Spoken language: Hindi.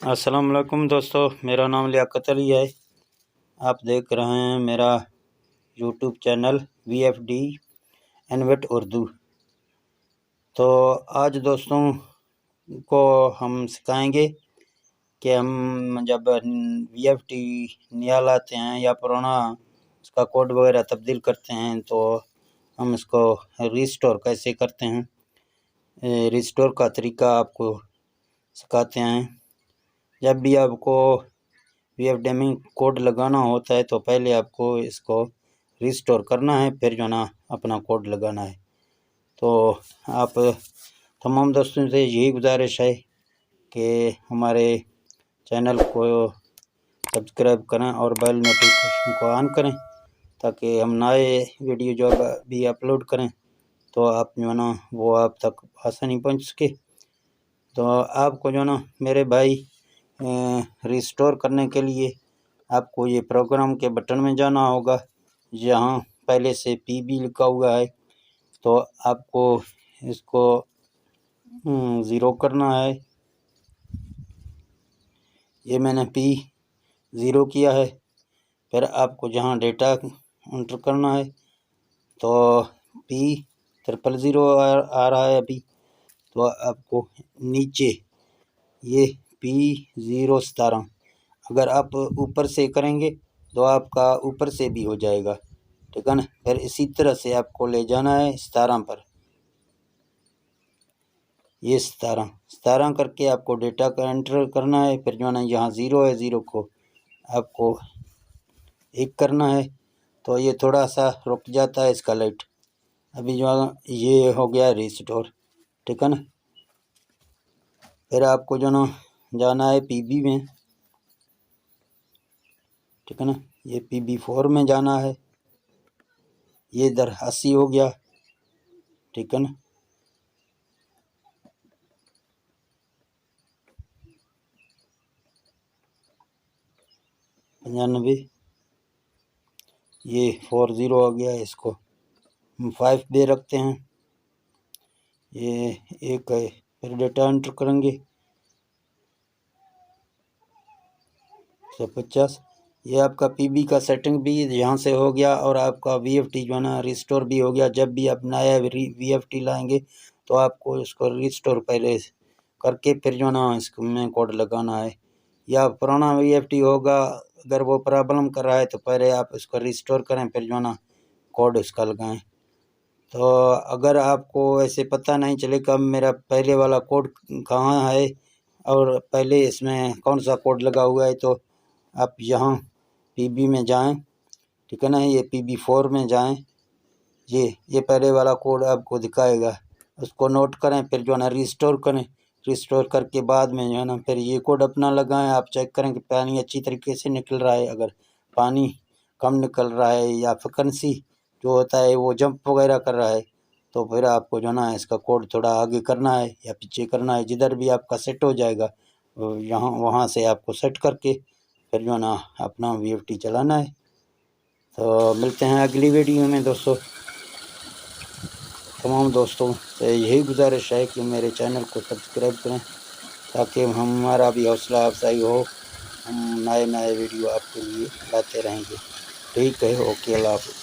अस्सलाम वालेकुम दोस्तों, मेरा नाम लियाकत अली है। आप देख रहे हैं मेरा YouTube channel VFD innovate Urdu. तो आज दोस्तों को हम सिखाएंगे कि हम जब VFD नया लाते हैं या पुराना उसका कोड वगैरह तब्दील करते हैं तो हम इसको रिस्टोर कैसे करते हैं। रिस्टोर का तरीका आपको सिखाते हैं। जब भी आपको VFD में कोड लगाना होता है तो पहले आपको इसको रिस्टोर करना है, फिर जो ना अपना कोड लगाना है। तो आप तमाम दोस्तों से यही गुजारिश है कि हमारे चैनल को सब्सक्राइब करें और बेल नोटिफिकेशन को ऑन करें, ताकि हम नए वीडियो जो भी अपलोड करें तो आप जो ना वो आप तक आसानी पहुंच सके। तो आपको जो ना मेरे भाई रिस्टोर करने के लिए आपको ये प्रोग्राम के बटन में जाना होगा, जहाँ पहले से PB लिखा हुआ है। तो आपको इसको 0 करना है। ये मैंने P0 किया है। फिर आपको जहाँ डेटा एंटर करना है तो P000 आ रहा है अभी, तो आपको नीचे ये P017 अगर आप ऊपर से करेंगे तो आपका ऊपर से भी हो जाएगा, ठीक है ना। फिर इसी तरह से आपको ले जाना है 17 पर। ये 17 करके आपको डेटा का एंटर करना है। फिर जो है ना यहाँ 0 है, 0 को आपको 1 करना है। तो ये थोड़ा सा रुक जाता है इसका लाइट। अभी जो ये हो गया रिस्टोर, ठीक है ना। फिर आपको जो ना जाना है PB में, ठीक है ना। ये PB4 में जाना है। ये इधर 80 हो गया, ठीक है ना। पंजानवे, ये 40 हो गया। इसको हम 5 दे रखते हैं। ये 1 है। फिर डेटा एंटर करेंगे 150। ये आपका PB का सेटिंग भी यहाँ से हो गया और आपका VFD जो है ना रिस्टोर भी हो गया। जब भी आप नया VFD लाएंगे तो आपको इसको रिस्टोर पहले करके फिर जो है ना इसमें कोड लगाना है। या पुराना VFD होगा, अगर वो प्रॉब्लम कर रहा है तो पहले आप इसको रिस्टोर करें, फिर जो है ना कोड इसका लगाएं। तो अगर आपको ऐसे पता नहीं चलेगा मेरा पहले वाला कोड कहाँ है और पहले इसमें कौन सा कोड लगा हुआ है, तो आप यहाँ PB में जाएं, ठीक है ना। ये PB4 में जाएं। ये पहले वाला कोड आपको दिखाएगा, उसको नोट करें। फिर जो है ना रिस्टोर करें। रिस्टोर करके बाद में जो है ना फिर ये कोड अपना लगाएं। आप चेक करें कि पानी अच्छी तरीके से निकल रहा है। अगर पानी कम निकल रहा है या फ्रिक्वेंसी जो होता है वो जंप वगैरह कर रहा है, तो फिर आपको जो ना इसका कोड थोड़ा आगे करना है या पीछे करना है। जिधर भी आपका सेट हो जाएगा यहाँ वहाँ से आपको सेट करके फिर जो ना अपना VFD चलाना है। तो मिलते हैं अगली वीडियो में दोस्तों। तमाम दोस्तों से यही गुजारिश है कि मेरे चैनल को सब्सक्राइब करें, ताकि हमारा भी हौसला अफजाई हो। हम नए वीडियो आपके लिए लाते रहेंगे। ठीक है, ओके, अल्लाह हाफ़िज़।